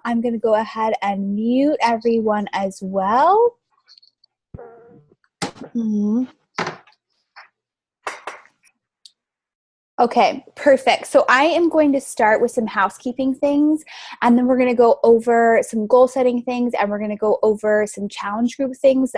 I'm going to go ahead and mute everyone as well. Okay, perfect. So I am going to start with some housekeeping things, and then we're going to go over some goal setting things, and we're going to go over some challenge group things.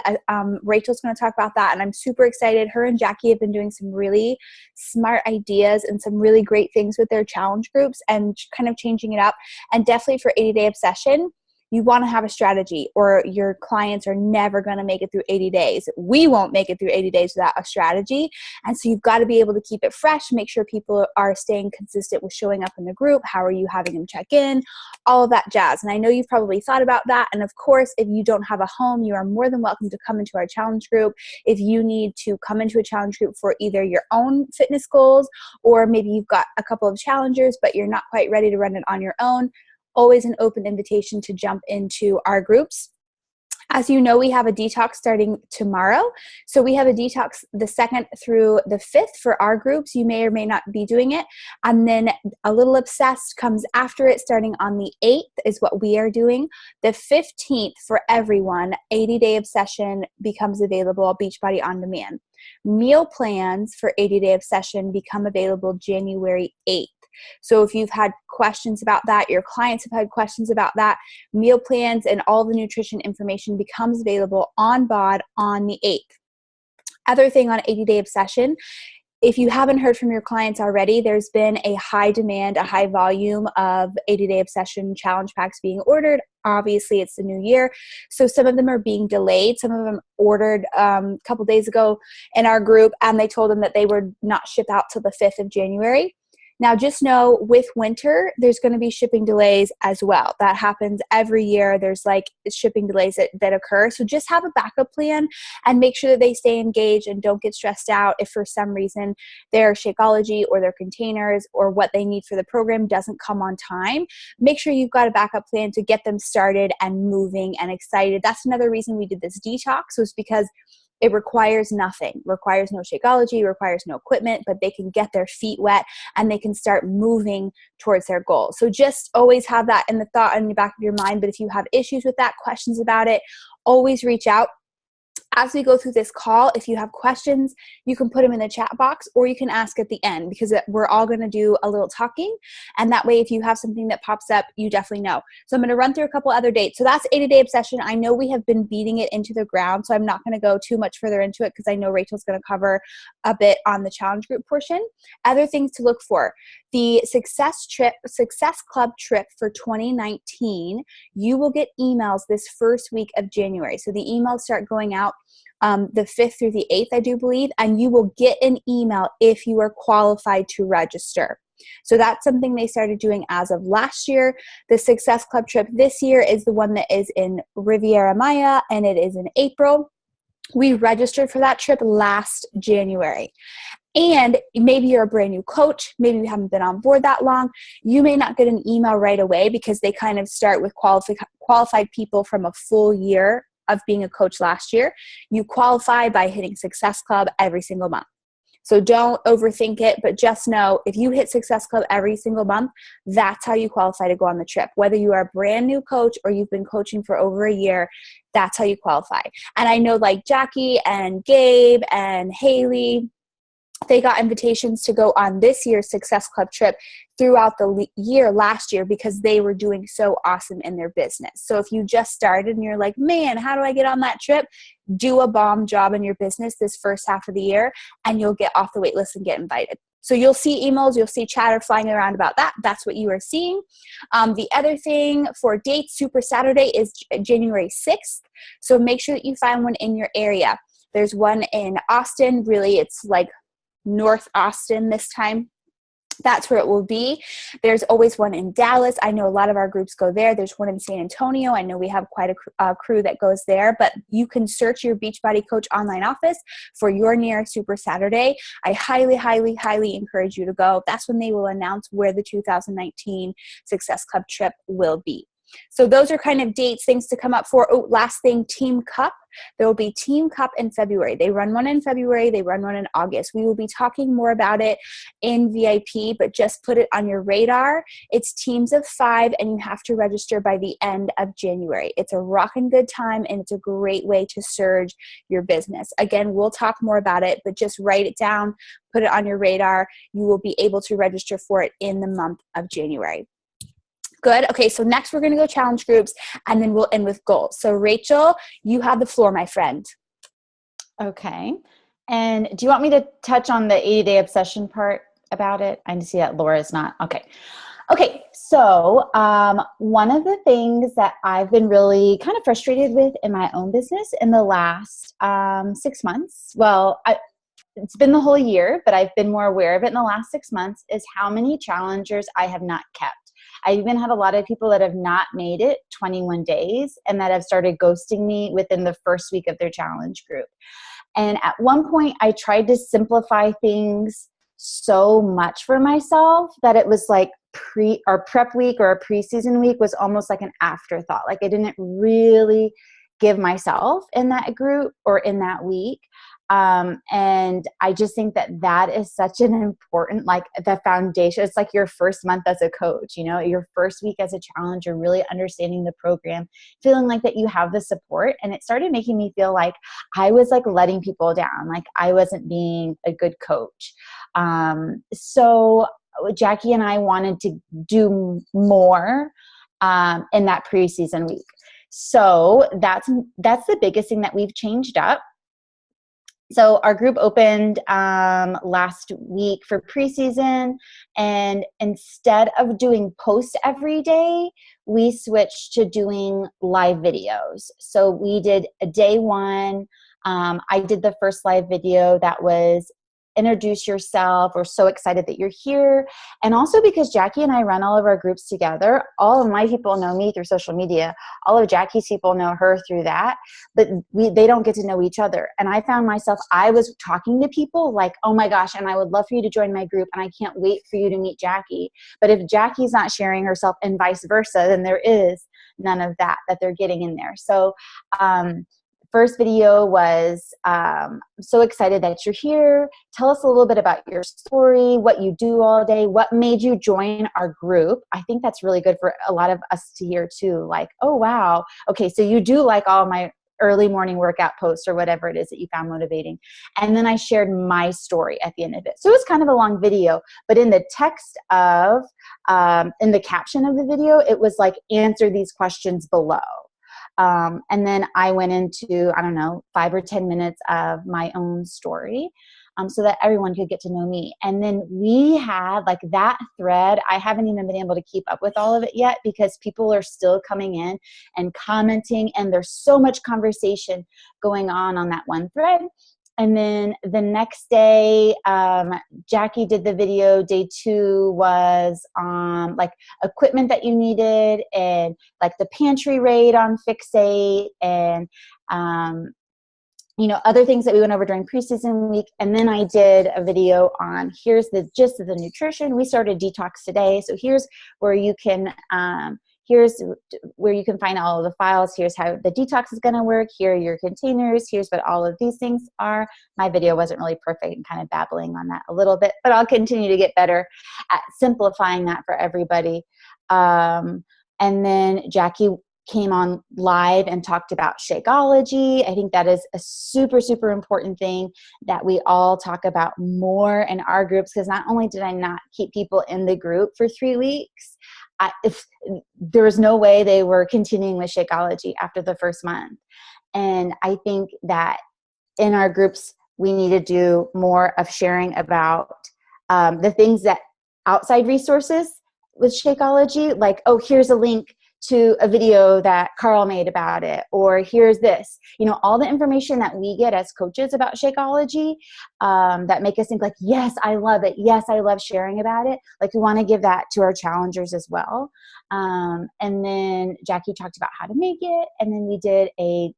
Rachel's going to talk about that, and I'm super excited. Her and Jackie have been doing some really smart ideas and some really great things with their challenge groups and kind of changing it up. And definitely for 80-Day Obsession, you want to have a strategy, or your clients are never going to make it through 80 days. We won't make it through 80 days without a strategy. And so you've got to be able to keep it fresh, make sure people are staying consistent with showing up in the group. How are you having them check in? All of that jazz. And I know you've probably thought about that. And of course, if you don't have a home, you are more than welcome to come into our challenge group. If you need to come into a challenge group for either your own fitness goals, or maybe you've got a couple of challengers, but you're not quite ready to run it on your own, always an open invitation to jump into our groups. As you know, we have a detox starting tomorrow. So we have a detox the 2nd through the 5th for our groups. You may or may not be doing it. And then A Little Obsessed comes after it, starting on the 8th is what we are doing. The 15th for everyone, 80-Day Obsession becomes available, Beachbody On Demand. Meal plans for 80-Day Obsession become available January 8th. So if you've had questions about that, your clients have had questions about that, meal plans and all the nutrition information becomes available on BOD on the 8th. Other thing on 80-Day Obsession, if you haven't heard from your clients already, there's been a high demand, a high volume of 80-Day Obsession challenge packs being ordered. Obviously, it's the new year, so some of them are being delayed. Some of them ordered a couple days ago in our group, and they told them that they would not ship out till the 5th of January. Now, just know with winter, there's going to be shipping delays as well. That happens every year. There's like shipping delays that occur. So just have a backup plan and make sure that they stay engaged and don't get stressed out if for some reason their Shakeology or their containers or what they need for the program doesn't come on time. Make sure you've got a backup plan to get them started and moving and excited. That's another reason we did this detox, was because it requires nothing, requires no Shakeology, requires no equipment, but they can get their feet wet and they can start moving towards their goal. So just always have that in the thought in the back of your mind. But if you have issues with that, questions about it, always reach out. As we go through this call, if you have questions, you can put them in the chat box, or you can ask at the end, because we're all going to do a little talking. And that way, if you have something that pops up, you definitely know. So I'm going to run through a couple other dates. So that's 80-Day Obsession. I know we have been beating it into the ground, so I'm not going to go too much further into it because I know Rachel's going to cover a bit on the challenge group portion. Other things to look for: the Success Club trip for 2019. You will get emails this first week of January. So the emails start going out the 5th through the 8th, I do believe, and you will get an email if you are qualified to register. So that's something they started doing as of last year. The Success Club trip this year is the one that is in Riviera Maya, and it is in April. We registered for that trip last January. And maybe you're a brand new coach, maybe you haven't been on board that long. You may not get an email right away because they kind of start with qualified people from a full year of being a coach last year. You qualify by hitting Success Club every single month. So don't overthink it, but just know if you hit Success Club every single month, that's how you qualify to go on the trip. Whether you are a brand new coach or you've been coaching for over a year, that's how you qualify. And I know like Jackie and Gabe and Haley, they got invitations to go on this year's Success Club trip throughout the year last year because they were doing so awesome in their business. So if you just started and you're like, man, how do I get on that trip? Do a bomb job in your business this first half of the year and you'll get off the wait list and get invited. So you'll see emails, you'll see chatter flying around about that. That's what you are seeing. The other thing for dates, Super Saturday is January 6th. So make sure that you find one in your area. There's one in Austin. Really, it's like North Austin this time. That's where it will be. There's always one in Dallas. I know a lot of our groups go there. There's one in San Antonio. I know we have quite a crew that goes there, but you can search your Beachbody Coach online office for your nearest Super Saturday. I highly, highly, highly encourage you to go. That's when they will announce where the 2019 Success Club trip will be. So those are kind of dates, things to come up for. Oh, last thing, Team Cup. There will be Team Cup in February. They run one in February. They run one in August. We will be talking more about it in VIP, but just put it on your radar. It's teams of 5, and you have to register by the end of January. It's a rockin' good time, and it's a great way to surge your business. Again, we'll talk more about it, but just write it down, put it on your radar. You will be able to register for it in the month of January. Good. Okay, so next we're going to go challenge groups, and then we'll end with goals. So Rachel, you have the floor, my friend. Okay. And do you want me to touch on the 80-day obsession part about it? I see that Laura's not. Okay. Okay. So one of the things that I've been really kind of frustrated with in my own business in the last 6 months, it's been the whole year, but I've been more aware of it in the last 6 months, is how many challengers I have not kept. I even had a lot of people that have not made it 21 days and that have started ghosting me within the first week of their challenge group. And at one point, I tried to simplify things so much for myself that it was like prep week or a preseason week was almost like an afterthought. Like I didn't really give myself in that group or in that week. And I just think that is such an important, like the foundation. It's like your first month as a coach, your first week as a challenger, really understanding the program, feeling like that you have the support. And it started making me feel like I was like letting people down, like I wasn't being a good coach. So Jackie and I wanted to do more in that preseason week. So that's the biggest thing that we've changed up. So our group opened last week for preseason, and instead of doing posts every day, we switched to doing live videos. So we did a day one. I did the first live video that was introduce yourself. We're so excited that you're here. And also because Jackie and I run all of our groups together, all of my people know me through social media. All of Jackie's people know her through that, but they don't get to know each other. And I found myself, I was talking to people like, oh my gosh, and I would love for you to join my group, and I can't wait for you to meet Jackie. But if Jackie's not sharing herself and vice versa, then there is none of that they're getting in there. So, first video was, so excited that you're here. Tell us a little bit about your story, what you do all day, what made you join our group. I think that's really good for a lot of us to hear too. Like, oh, wow. Okay, so you do like all my early morning workout posts or whatever it is that you found motivating. And then I shared my story at the end of it. So it was kind of a long video, but in the text of, in the caption of the video, it was like, answer these questions below. And then I went into, 5 or 10 minutes of my own story, so that everyone could get to know me. And then we had like that thread. I haven't even been able to keep up with all of it yet because people are still coming in and commenting, and there's so much conversation going on that one thread. And then the next day, Jackie did the video. Day 2 was like equipment that you needed, and like the pantry raid on Fixate, and other things that we went over during preseason week. And then I did a video on here's the gist of the nutrition. We started detox today, so here's where you can find all of the files. Here's how the detox is going to work. Here are your containers. Here's what all of these things are. My video wasn't really perfect and kind of babbling on that a little bit, but I'll continue to get better at simplifying that for everybody. And then Jackie came on live and talked about Shakeology. I think that is a super, super important thing that we all talk about more in our groups, because not only did I not keep people in the group for 3 weeks, if there was no way they were continuing with Shakeology after the first month. And I think that in our groups, we need to do more of sharing about the things that outside resources with Shakeology, like, oh, here's a link to a video that Carl made about it, or here's this, all the information that we get as coaches about Shakeology that make us think like, yes, I love it. Yes, I love sharing about it. Like, we want to give that to our challengers as well. And then Jackie talked about how to make it. And then we did a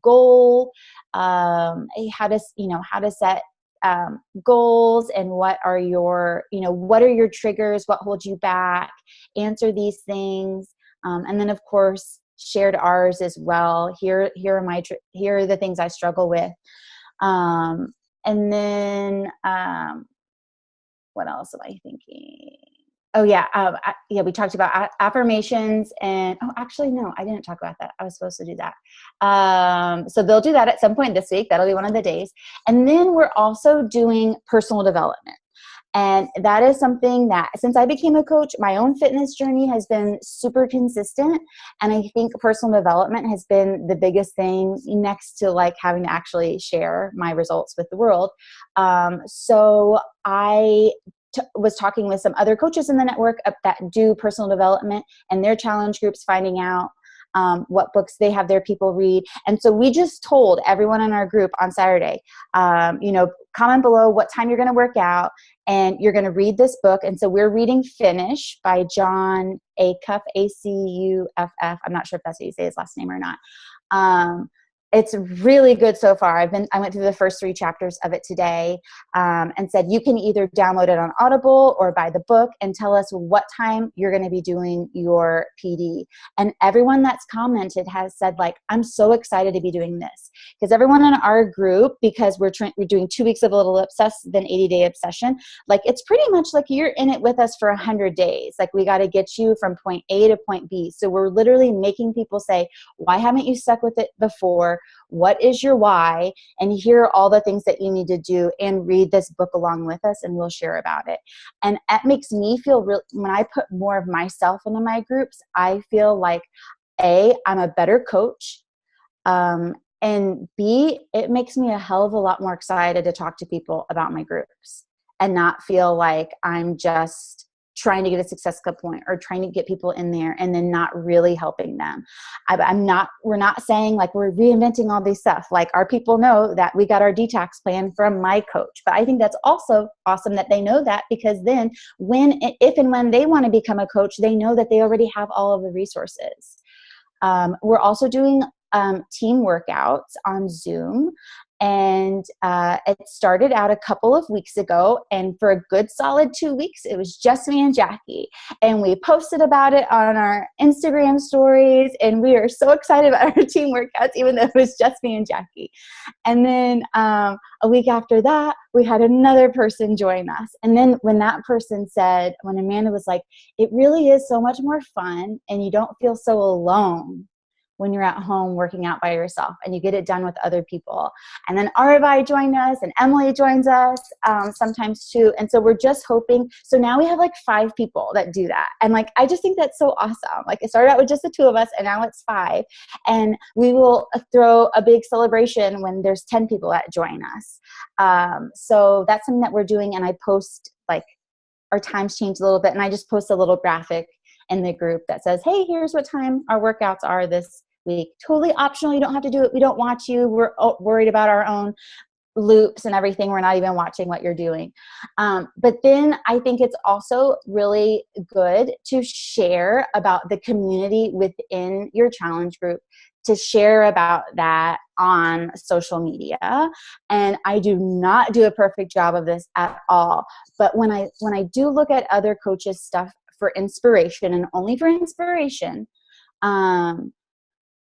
goal, how to set goals, and what are your triggers, what holds you back, answer these things. And then of course, shared ours as well. Here are the things I struggle with. And then, what else am I thinking? Oh yeah. We talked about affirmations and, oh, actually, no, I didn't talk about that. I was supposed to do that. So they'll do that at some point this week. That'll be one of the days. And then we're also doing personal development. And that is something that since I became a coach, my own fitness journey has been super consistent. And I think personal development has been the biggest thing next to like having to actually share my results with the world. So I was talking with some other coaches in the network that do personal development and their challenge groups, finding out what books they have their people read. And so we just told everyone in our group on Saturday, comment below what time you're going to work out and you're going to read this book. And so we're reading Finish by John Acuff, Acuff. I'm not sure if that's how you say his last name or not. It's really good so far. I went through the first 3 chapters of it today, and said you can either download it on Audible or buy the book and tell us what time you're going to be doing your PD. And everyone that's commented has said like, I'm so excited to be doing this, because everyone in our group, because we're doing 2 weeks of a little obsessed, then 80-day obsession. Like it's pretty much like you're in it with us for 100 days. Like we got to get you from point A to point B. So we're literally making people say, why haven't you stuck with it before? What is your why? And here are all the things that you need to do, and read this book along with us and we'll share about it. And it makes me feel real. When I put more of myself into my groups, I feel like I'm a better coach. And B, it makes me a hell of a lot more excited to talk to people about my groups and not feel like I'm just trying to get a Success Club point or trying to get people in there and then not really helping them. We're not saying like we're reinventing all this stuff. Like our people know that we got our detox plan from my coach, but I think that's also awesome that they know that, because then if and when they want to become a coach, they know that they already have all of the resources. We're also doing team workouts on Zoom. And it started out a couple of weeks ago, and for a good solid 2 weeks, it was just me and Jackie. And we posted about it on our Instagram stories, and we are so excited about our team workouts, even though it was just me and Jackie. And then a week after that, we had another person join us. And then when Amanda was like, it really is so much more fun, and you don't feel so alone when you're at home working out by yourself, and you get it done with other people. And then Aravi joined us, and Emily joins us sometimes too. And so we're just hoping. So now we have like 5 people that do that. And like, I just think that's so awesome. Like it started out with just the 2 of us, and now it's 5. And we will throw a big celebration when there's 10 people that join us. So that's something that we're doing. And I post like our times changed a little bit. And I just post a little graphic in the group that says, hey, here's what time our workouts are this week. Totally optional. You don't have to do it. We don't watch you. We're worried about our own loops and everything. We're not even watching what you're doing. But then I think it's also really good to share about the community within your challenge group, to share about that on social media. And I do not do a perfect job of this at all. But when I do look at other coaches' stuff for inspiration, and only for inspiration,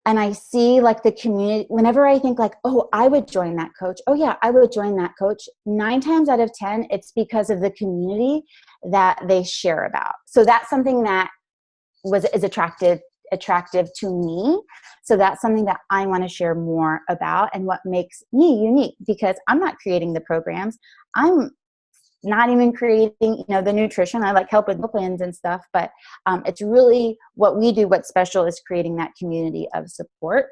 and I see like the community, whenever I think like, oh, I would join that coach. Oh yeah, I would join that coach. 9 times out of 10, it's because of the community that they share about. So that's something that is attractive to me. So that's something that I want to share more about, and what makes me unique, because I'm not creating the programs. I'm not even creating, the nutrition. I like help with meal plans and stuff, but it's really what we do. What's special is creating that community of support.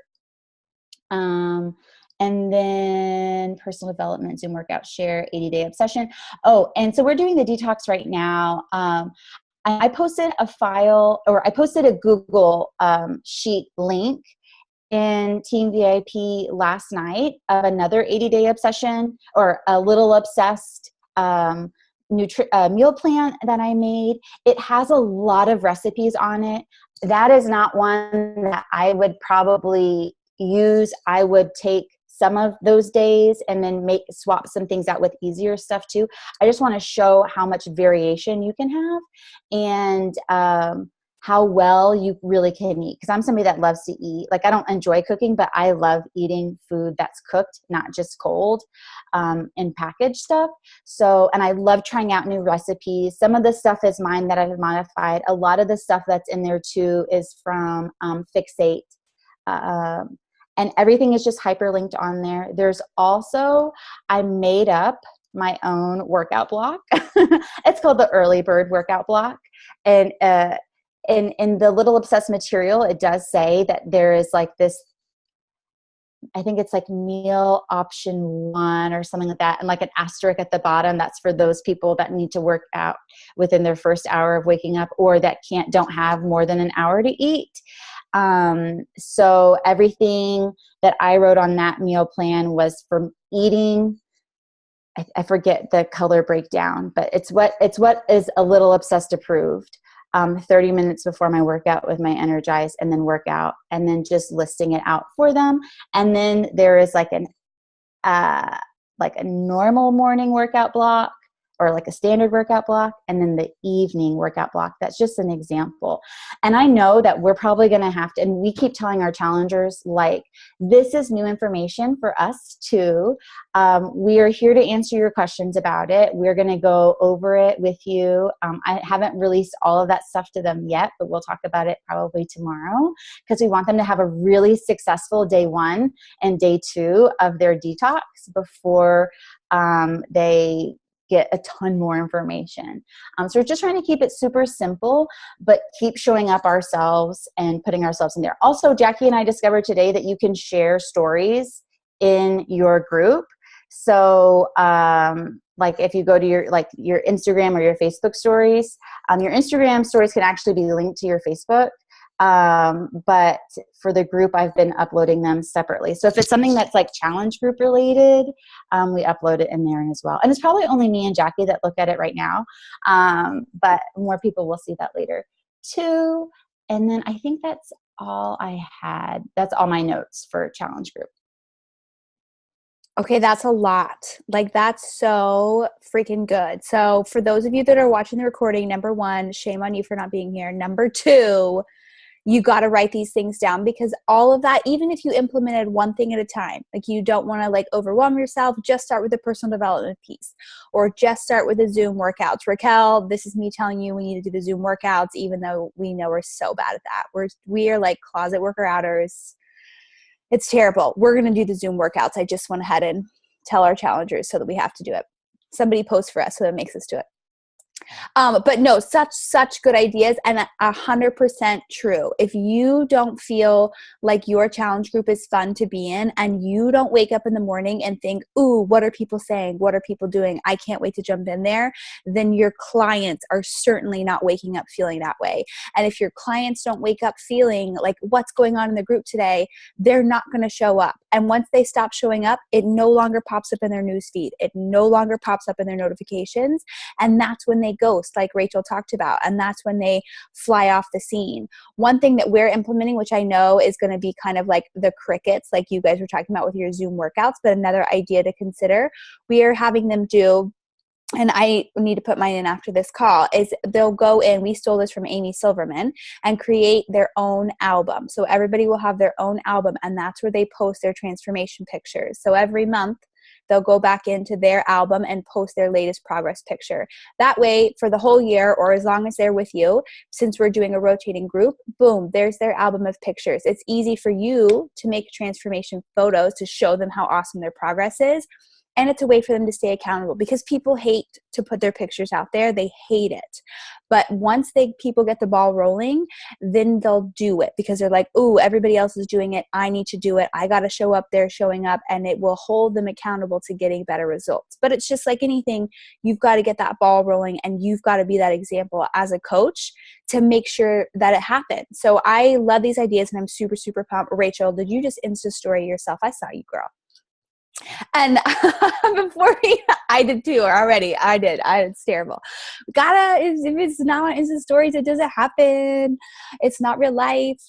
And then personal development, Zoom workout, share, 80-day obsession. Oh, and so we're doing the detox right now. I posted a Google sheet link in TeamVIP last night of another 80-day obsession, or a little obsessed meal plan that I made. It has a lot of recipes on it. That is not one that I would probably use. I would take some of those days and then swap some things out with easier stuff too. I just want to show how much variation you can have, and how well you really can eat. Because I'm somebody that loves to eat. Like, I don't enjoy cooking, but I love eating food that's cooked, not just cold, and packaged stuff. So, and I love trying out new recipes. Some of the stuff is mine that I've modified. A lot of the stuff that's in there too is from Fixate. And everything is just hyperlinked on there. There's also, I made up my own workout block. It's called the Early Bird Workout Block. And in the Little Obsessed material, it does say that there is like this, I think it's like meal option 1 or something like that. And like an asterisk at the bottom, that's for those people that need to work out within their first hour of waking up, or that don't have more than an hour to eat. So everything that I wrote on that meal plan was from eating. I forget the color breakdown, but it's what is a Little Obsessed approved. 30 minutes before my workout with my Energize, and then workout, and then just listing it out for them. And then there is like a normal morning workout block, or like a standard workout block, and then the evening workout block. That's just an example. And I know that we're probably going to have to, and we keep telling our challengers, like, this is new information for us too. We are here to answer your questions about it. We're going to go over it with you. I haven't released all of that stuff to them yet, but we'll talk about it probably tomorrow, because we want them to have a really successful day 1 and day 2 of their detox before they get a ton more information. So we're just trying to keep it super simple, but keep showing up ourselves and putting ourselves in there. Also, Jackie and I discovered today that you can share stories in your group. So like if you go to your Instagram or your Facebook stories, your Instagram stories can actually be linked to your Facebook. But for the group, I've been uploading them separately. So if it's something that's like challenge group related, we upload it in there as well. And it's probably only me and Jackie that look at it right now. But more people will see that later too. And then I think that's all I had. That's all my notes for challenge group. Okay, that's a lot. Like, that's so freaking good. So for those of you that are watching the recording, number 1, shame on you for not being here. Number 2, you got to write these things down, because all of that, even if you implemented one thing at a time, like, you don't want to like overwhelm yourself, just start with the personal development piece, or just start with the Zoom workouts. Raquel, this is me telling you we need to do the Zoom workouts, even though we know we're so bad at that. We are like closet worker outers. It's terrible. We're going to do the Zoom workouts. I just went ahead and tell our challengers so that we have to do it. Somebody post for us so that makes us do it. But no, such good ideas, and 100% true. If you don't feel like your challenge group is fun to be in, and you don't wake up in the morning and think, ooh, what are people saying? What are people doing? I can't wait to jump in there. Then your clients are certainly not waking up feeling that way. And if your clients don't wake up feeling like what's going on in the group today, they're not going to show up. And once they stop showing up, it no longer pops up in their news feed. It no longer pops up in their notifications. And that's when they ghost, like Rachel talked about. And that's when they fly off the scene. One thing that we're implementing, which I know is going to be kind of like the crickets, like you guys were talking about with your Zoom workouts, but another idea to consider, we are having them do, and I need to put mine in after this call, is they'll go in, we stole this from Amy Silverman, and create their own album. So everybody will have their own album, and that's where they post their transformation pictures. So every month, they'll go back into their album and post their latest progress picture. That way, for the whole year, or as long as they're with you, since we're doing a rotating group, boom, there's their album of pictures. It's easy for you to make transformation photos to show them how awesome their progress is. And it's a way for them to stay accountable, because people hate to put their pictures out there. They hate it. But once people get the ball rolling, then they'll do it, because they're like, ooh, everybody else is doing it. I need to do it. I got to show up there, showing up, and it will hold them accountable to getting better results. But it's just like anything, you've got to get that ball rolling, and you've got to be that example as a coach to make sure that it happens. So I love these ideas, and I'm super, super pumped. Rachel, did you just Insta story yourself? I saw you, girl. And before I did too already. It's terrible. If it's not Insta stories, it doesn't happen. It's not real life.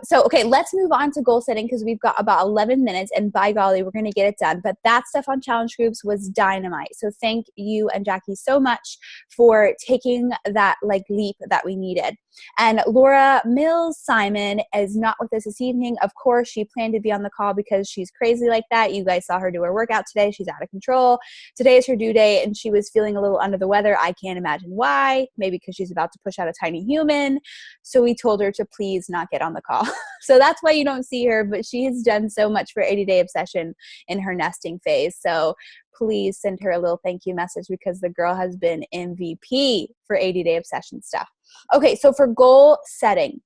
So, okay, let's move on to goal setting because we've got about 11 minutes and by golly, we're going to get it done. But that stuff on challenge groups was dynamite. So thank you and Jackie so much for taking that leap that we needed. And Laura Mills Simon is not with us this evening. Of course, she planned to be on the call because she's crazy like that. You guys saw her do her workout today. She's out of control. Today is her due date and she was feeling a little under the weather. I can't imagine why. Maybe because she's about to push out a tiny human. So we told her to please not get on the call. So that's why you don't see her, but she has done so much for 80-Day Obsession in her nesting phase. So please send her a little thank you message because the girl has been MVP for 80-Day Obsession stuff. Okay, so for goal setting,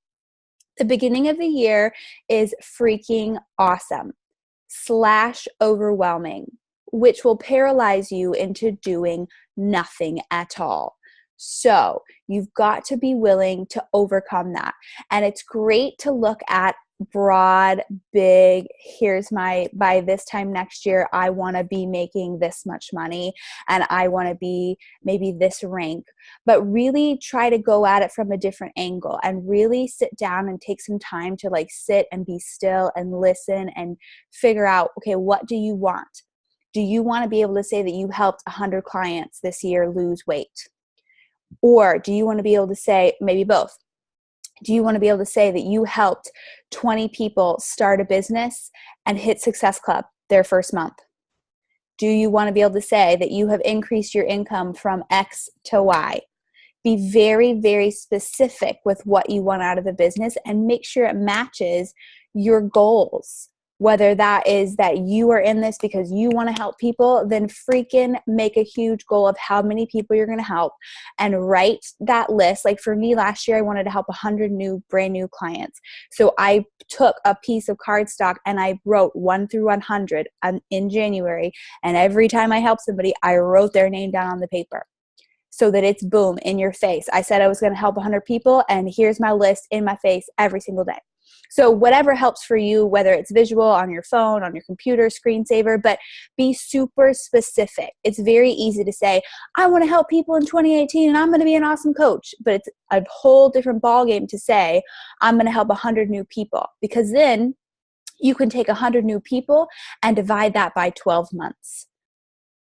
the beginning of the year is freaking awesome / overwhelming, which will paralyze you into doing nothing at all. So you've got to be willing to overcome that. And it's great to look at broad, big, by this time next year, I want to be making this much money and I want to be maybe this rank, but really try to go at it from a different angle and really sit down and take some time to sit and be still and listen and figure out, okay, what do you want? Do you want to be able to say that you helped 100 clients this year lose weight? Or do you want to be able to say maybe both? Do you want to be able to say that you helped 20 people start a business and hit Success Club their first month? Do you want to be able to say that you have increased your income from X to Y? Be very, very specific with what you want out of the business and make sure it matches your goals. Whether that is that you are in this because you want to help people, then freaking make a huge goal of how many people you're going to help and write that list. Like for me last year, I wanted to help 100 brand new clients. So I took a piece of cardstock and I wrote 1 through 100 in January. And every time I helped somebody, I wrote their name down on the paper so that it's boom in your face. I said I was going to help 100 people and here's my list in my face every single day. So whatever helps for you, whether it's visual on your phone, on your computer, screensaver, but be super specific. It's very easy to say, I want to help people in 2018 and I'm going to be an awesome coach. But it's a whole different ballgame to say, I'm going to help 100 new people, because then you can take 100 new people and divide that by 12 months.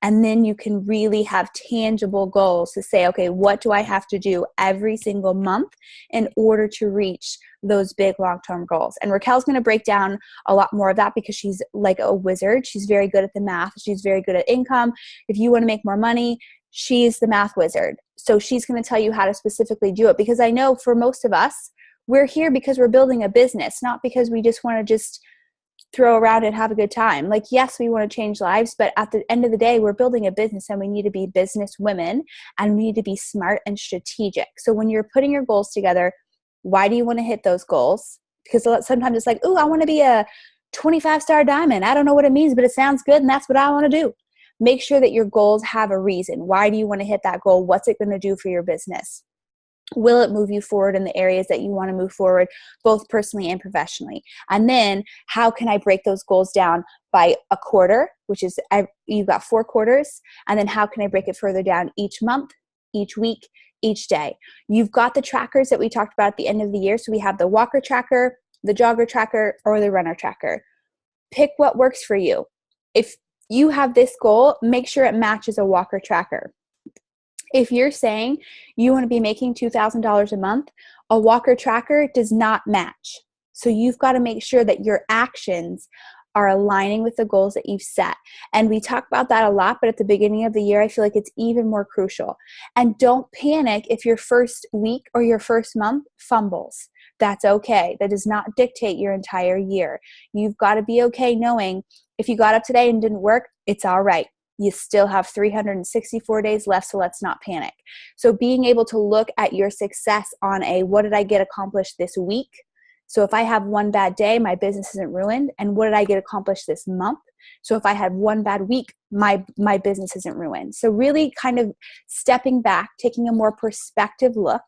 And then you can really have tangible goals to say, okay, what do I have to do every single month in order to reach those big long-term goals? And Raquel's going to break down a lot more of that because she's like a wizard. She's very good at the math. She's very good at income. If you want to make more money, she's the math wizard. So she's going to tell you how to specifically do it, because I know for most of us, we're here because we're building a business, not because we just want to just throw around and have a good time. Like, yes, we want to change lives, but at the end of the day, we're building a business and we need to be business women and we need to be smart and strategic. So when you're putting your goals together, why do you want to hit those goals? Because sometimes it's like, ooh, I want to be a 25-star diamond. I don't know what it means, but it sounds good and that's what I want to do. Make sure that your goals have a reason. Why do you want to hit that goal? What's it going to do for your business? Will it move you forward in the areas that you want to move forward, both personally and professionally? And then how can I break those goals down by a quarter, which is you've got 4 quarters. And then how can I break it further down each month, each week, each day? You've got the trackers that we talked about at the end of the year. So we have the walker tracker, the jogger tracker, or the runner tracker. Pick what works for you. If you have this goal, make sure it matches a walker tracker. If you're saying you want to be making $2,000 a month, a walker tracker does not match. So you've got to make sure that your actions are aligning with the goals that you've set. And we talk about that a lot, but at the beginning of the year, I feel like it's even more crucial. And don't panic if your first week or your first month fumbles. That's okay. That does not dictate your entire year. You've got to be okay knowing if you got up today and didn't work, it's all right. You still have 364 days left, so let's not panic. So being able to look at your success on what did I get accomplished this week? So if I have one bad day, my business isn't ruined. And what did I get accomplished this month? So if I had one bad week, my business isn't ruined. So really kind of stepping back, taking a more perspective look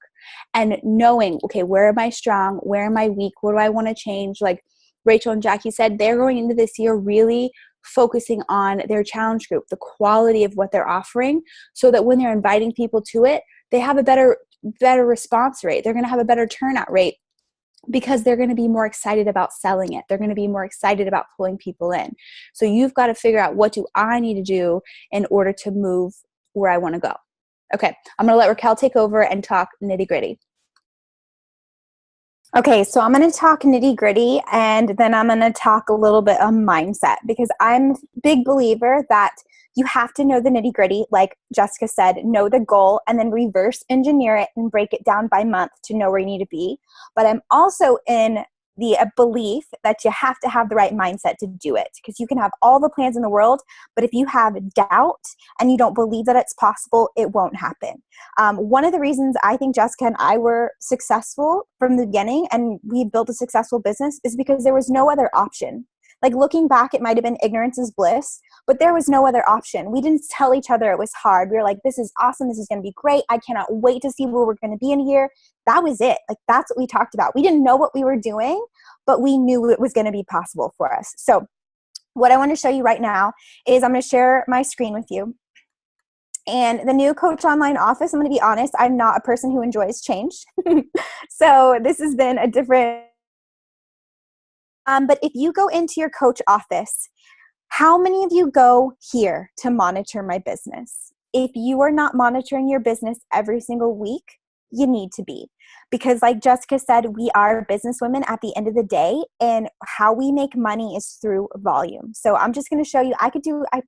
and knowing, okay, where am I strong? Where am I weak? What do I want to change? Like Rachel and Jackie said, they're going into this year really focusing on their challenge group, the quality of what they're offering, so that when they're inviting people to it, they have a better response rate. They're going to have a better turnout rate because they're going to be more excited about selling it. They're going to be more excited about pulling people in. So you've got to figure out, what do I need to do in order to move where I want to go? Okay, I'm going to let Raquel take over and talk nitty gritty. Okay, so I'm going to talk nitty gritty, and then I'm going to talk a little bit on mindset, because I'm a big believer that you have to know the nitty gritty. Like Jessica said, know the goal and then reverse engineer it and break it down by month to know where you need to be. But I'm also in the belief that you have to have the right mindset to do it, because you can have all the plans in the world, but if you have doubt and you don't believe that it's possible, it won't happen. One of the reasons I think Jessica and I were successful from the beginning and we built a successful business is because there was no other option. Like, looking back, it might have been ignorance is bliss, but there was no other option. We didn't tell each other it was hard. We were like, this is awesome. This is going to be great. I cannot wait to see where we're going to be in a year. That was it. Like, that's what we talked about. We didn't know what we were doing, but we knew it was going to be possible for us. So what I want to show you right now is I'm going to share my screen with you. And the new Coach Online office, I'm going to be honest, I'm not a person who enjoys change. So this has been a different but if you go into your coach office, how many of you go here to monitor my business? If you are not monitoring your business every single week, you need to be. Because like Jessica said, we are businesswomen at the end of the day, and how we make money is through volume. So I'm just going to show you, I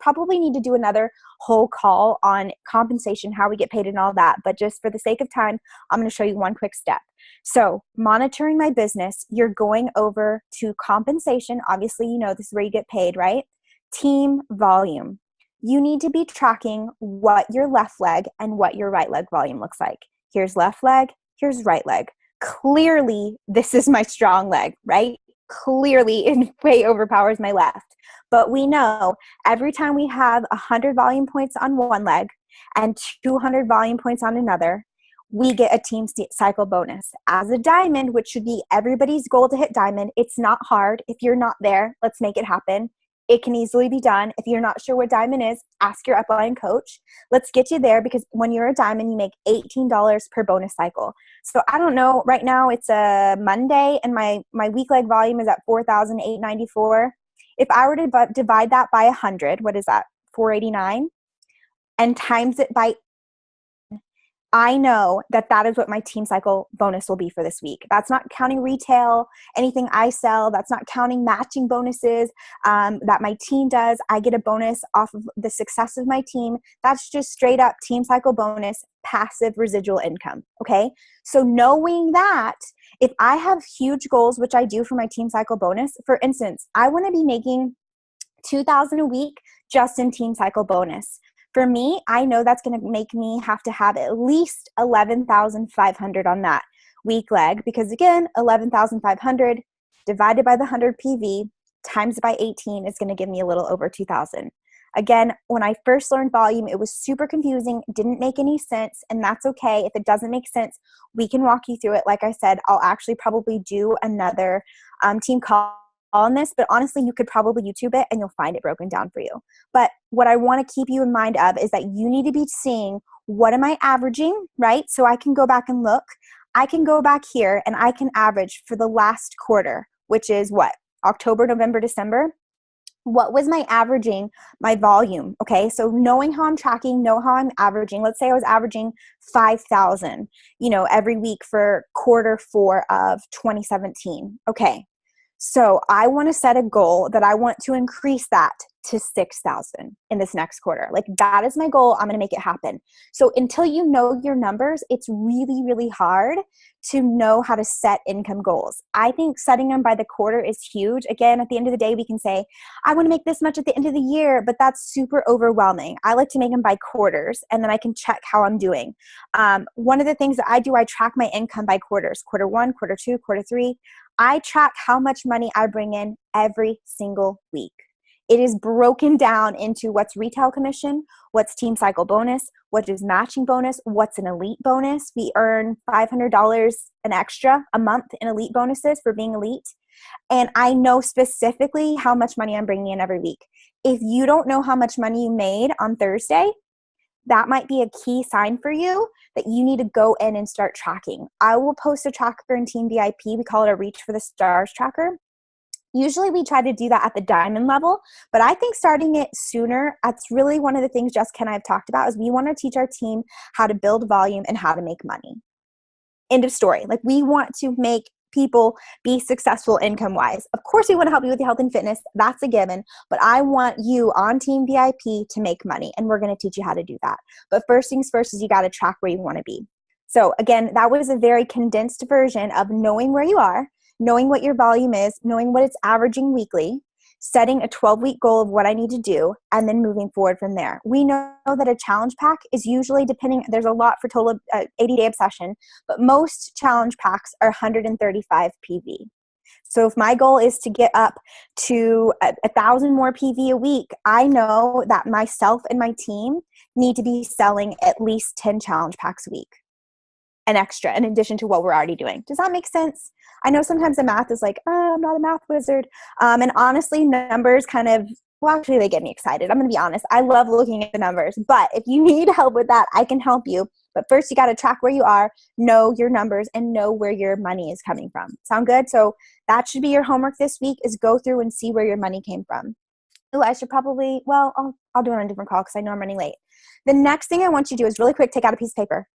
probably need to do another whole call on compensation, how we get paid and all that. But just for the sake of time, I'm going to show you one quick step. So monitoring my business, you're going over to compensation. Obviously, you know, this is where you get paid, right? Team volume. You need to be tracking what your left leg and what your right leg volume looks like. Here's left leg, here's right leg. Clearly, this is my strong leg, right? Clearly, it way overpowers my left. But we know every time we have 100 volume points on one leg and 200 volume points on another, we get a team cycle bonus. As a diamond, which should be everybody's goal to hit diamond, it's not hard. If you're not there, let's make it happen. It can easily be done. If you're not sure what diamond is, ask your upline coach. Let's get you there, because when you're a diamond, you make $18 per bonus cycle. So I don't know, right now it's a Monday and my week leg volume is at 4,894. If I were to divide that by 100, what is that? 489, and times it by, I know that that is what my team cycle bonus will be for this week. That's not counting retail, anything I sell. That's not counting matching bonuses that my team does. I get a bonus off of the success of my team. That's just straight up team cycle bonus, passive residual income. Okay. So knowing that, if I have huge goals, which I do for my team cycle bonus, for instance, I want to be making $2,000 a week just in team cycle bonus. For me, I know that's going to make me have to have at least 11,500 on that week leg, because again, 11,500 divided by the 100 PV times by 18 is going to give me a little over 2,000. Again, when I first learned volume, it was super confusing, didn't make any sense, and that's okay. If it doesn't make sense, we can walk you through it. Like I said, I'll actually probably do another team call on this, but honestly, you could probably YouTube it and you'll find it broken down for you. But what I want to keep you in mind of is that you need to be seeing, what am I averaging, right? So I can go back and look. I can go back here and I can average for the last quarter, which is what? October, November, December. What was my averaging, my volume? Okay, so knowing how I'm tracking, know how I'm averaging. Let's say I was averaging 5,000, every week for quarter 4 of 2017. Okay. So I want to set a goal that I want to increase that to 6,000 in this next quarter. Like, that is my goal. I'm going to make it happen. So until you know your numbers, it's really, really hard to know how to set income goals. I think setting them by the quarter is huge. Again, at the end of the day, we can say, I want to make this much at the end of the year, but that's super overwhelming. I like to make them by quarters, and then I can check how I'm doing. One of the things that I do, I track my income by quarters, quarter 1, quarter 2, quarter 3. I track how much money I bring in every single week. It is broken down into what's retail commission, what's team cycle bonus, what is matching bonus, what's an elite bonus. We earn $500 an extra a month in elite bonuses for being elite. And I know specifically how much money I'm bringing in every week. If you don't know how much money you made on Thursday, that might be a key sign for you that you need to go in and start tracking. I will post a tracker in TeamVIP. We call it a Reach for the Stars tracker. Usually we try to do that at the diamond level, but I think starting it sooner, that's really one of the things Jessica and I have talked about, is we want to teach our team how to build volume and how to make money. End of story. Like, we want to make people be successful income-wise. Of course, we want to help you with your health and fitness. That's a given. But I want you on TeamVIP to make money, and we're going to teach you how to do that. But first things first is you got to track where you want to be. So again, that was a very condensed version of knowing where you are, knowing what your volume is, knowing what it's averaging weekly, setting a 12-week goal of what I need to do, and then moving forward from there. We know that a challenge pack is usually there's a lot for total 80-day obsession, but most challenge packs are 135 PV. So if my goal is to get up to 1,000 more PV a week, I know that myself and my team need to be selling at least 10 challenge packs a week. An extra in addition to what we're already doing. Does that make sense? I know sometimes the math is like, oh, I'm not a math wizard. And honestly, numbers kind of, well, actually they get me excited. I'm going to be honest. I love looking at the numbers, but if you need help with that, I can help you. But first you got to track where you are, know your numbers, and know where your money is coming from. Sound good? So that should be your homework this week, is go through and see where your money came from. Oh, I should probably, I'll do it on a different call because I know I'm running late. The next thing I want you to do is really quick, take out a piece of paper.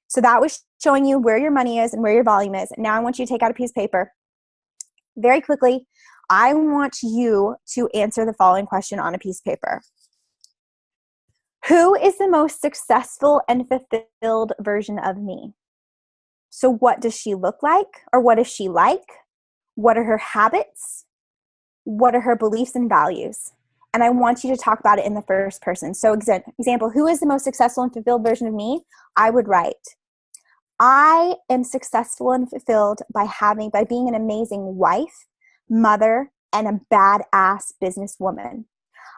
So that was showing you where your money is and where your volume is. Now I want you to take out a piece of paper. Very quickly, I want you to answer the following question on a piece of paper. Who is the most successful and fulfilled version of me? So what does she look like, or what is she like? What are her habits? What are her beliefs and values? And I want you to talk about it in the first person. So example, who is the most successful and fulfilled version of me? I would write, I am successful and fulfilled by being an amazing wife, mother, and a badass businesswoman.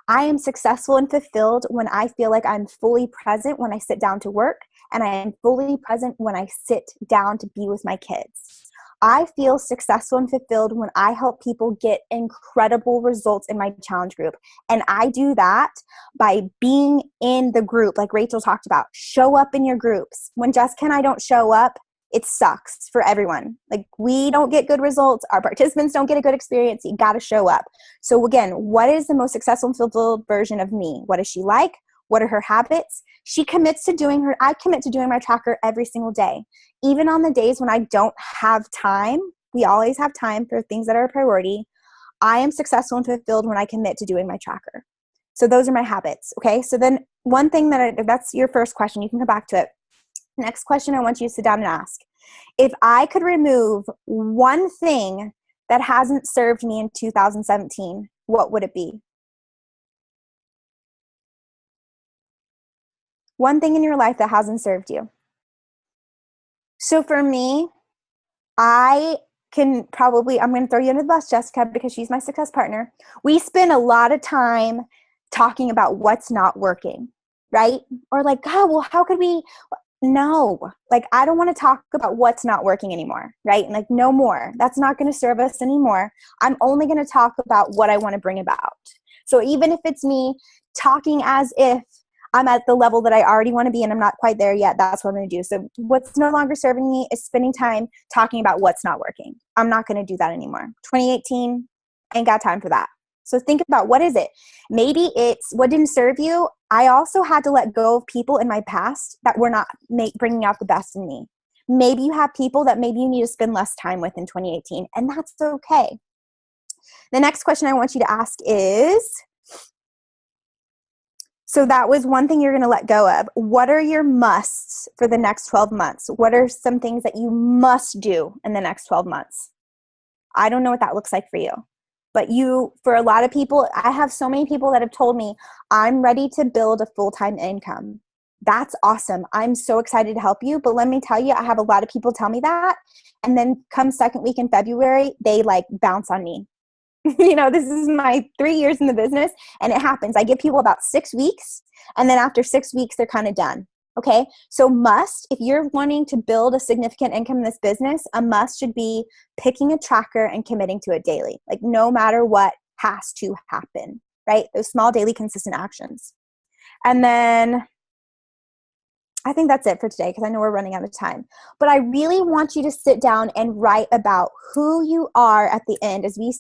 I am successful and fulfilled when I feel like I'm fully present when I sit down to work, and I am fully present when I sit down to be with my kids. I feel successful and fulfilled when I help people get incredible results in my challenge group. And I do that by being in the group, like Rachel talked about. Show up in your groups. When Jessica and I don't show up, it sucks for everyone. Like, we don't get good results. Our participants don't get a good experience. You got to show up. So again, what is the most successful and fulfilled version of me? What is she like? What are her habits? I commit to doing my tracker every single day. Even on the days when I don't have time, we always have time for things that are a priority. I am successful and fulfilled when I commit to doing my tracker. So those are my habits. Okay. So then one thing that's your first question. You can come back to it. Next question I want you to sit down and ask. If I could remove one thing that hasn't served me in 2017, what would it be? One thing in your life that hasn't served you. So for me, I'm going to throw you under the bus, Jessica, because she's my success partner. We spend a lot of time talking about what's not working, right? Or like, oh, well, how could we? No, like, I don't want to talk about what's not working anymore, right? Like, no more. That's not going to serve us anymore. I'm only going to talk about what I want to bring about. So even if it's me talking as if I'm at the level that I already want to be and I'm not quite there yet, that's what I'm going to do. So what's no longer serving me is spending time talking about what's not working. I'm not going to do that anymore. 2018, ain't got time for that. So think about, what is it? Maybe it's what didn't serve you. I also had to let go of people in my past that were not bringing out the best in me. Maybe you have people that maybe you need to spend less time with in 2018, and that's okay. The next question I want you to ask is, so that was one thing you're going to let go of. What are your musts for the next 12 months? What are some things that you must do in the next 12 months? I don't know what that looks like for you. But for a lot of people, I have so many people that have told me, I'm ready to build a full-time income. That's awesome. I'm so excited to help you. But let me tell you, I have a lot of people tell me that. And then come second week in February, they like bounce on me. This is my 3 years in the business, and it happens. I give people about 6 weeks, and then after 6 weeks, they're kind of done. Okay. So if you're wanting to build a significant income in this business, a must should be picking a tracker and committing to it daily. Like, no matter what has to happen. right? Those small, daily, consistent actions. And then I think that's it for today because I know we're running out of time. But I really want you to sit down and write about who you are at the end as we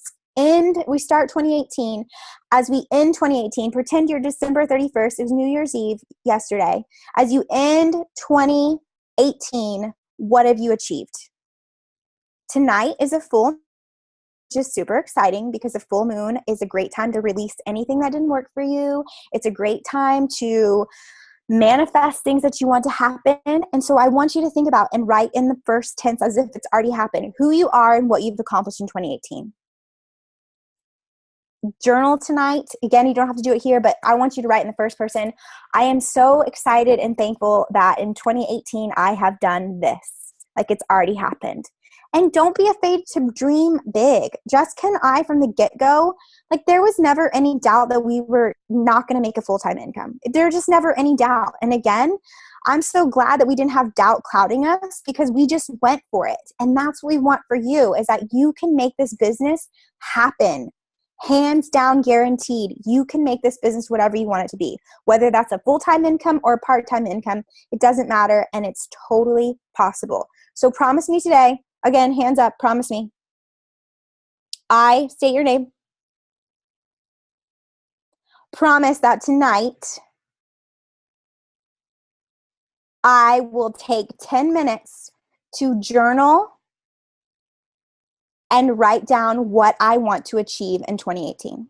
start 2018. As we end 2018, pretend you're December 31st. It was New Year's Eve yesterday. As you end 2018, what have you achieved? Tonight is a full, which is super exciting because a full moon is a great time to release anything that didn't work for you. It's a great time to manifest things that you want to happen. And so I want you to think about and write in the first tense as if it's already happened, who you are and what you've accomplished in 2018. Journal tonight. Again, you don't have to do it here, but I want you to write in the first person. I am so excited and thankful that in 2018, I have done this. Like it's already happened. And don't be afraid to dream big. Jessica and I, from the get-go, like there was never any doubt that we were not going to make a full-time income. There just never any doubt. And again, I'm so glad that we didn't have doubt clouding us because we just went for it. And that's what we want for you, is that you can make this business happen. Hands down guaranteed. You can make this business whatever you want it to be. Whether that's a full-time income or a part-time income, it doesn't matter. And it's totally possible. So promise me today. Again, hands up, promise me. I state your name. Promise that tonight I will take 10 minutes to journal and write down what I want to achieve in 2018.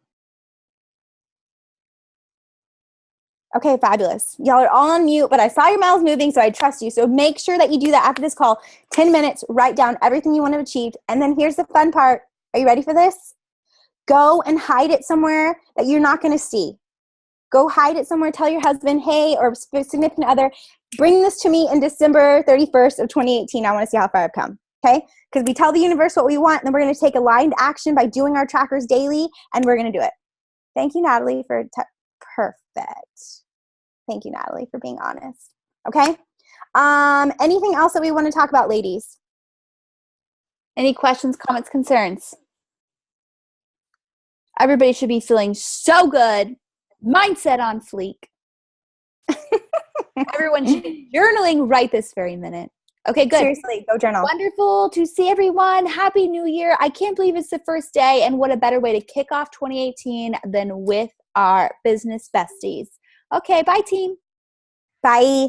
Okay, fabulous. Y'all are all on mute, but I saw your mouths moving, so I trust you. So make sure that you do that after this call. 10 minutes, write down everything you want to achieve. And then here's the fun part. Are you ready for this? Go and hide it somewhere that you're not going to see. Go hide it somewhere. Tell your husband, hey, or significant other, bring this to me in December 31st of 2018. I want to see how far I've come. Okay? Because we tell the universe what we want, and then we're going to take aligned action by doing our trackers daily, and we're going to do it. Thank you, Natalie, for perfect. Thank you, Natalie, for being honest. Okay? Anything else that we want to talk about, ladies? Any questions, comments, concerns? Everybody should be feeling so good. Mindset on fleek. Everyone should be journaling right this very minute. Okay, good. Seriously, go journal. Wonderful to see everyone. Happy New Year. I can't believe it's the first day, and what a better way to kick off 2018 than with our business besties. Okay, bye, team. Bye.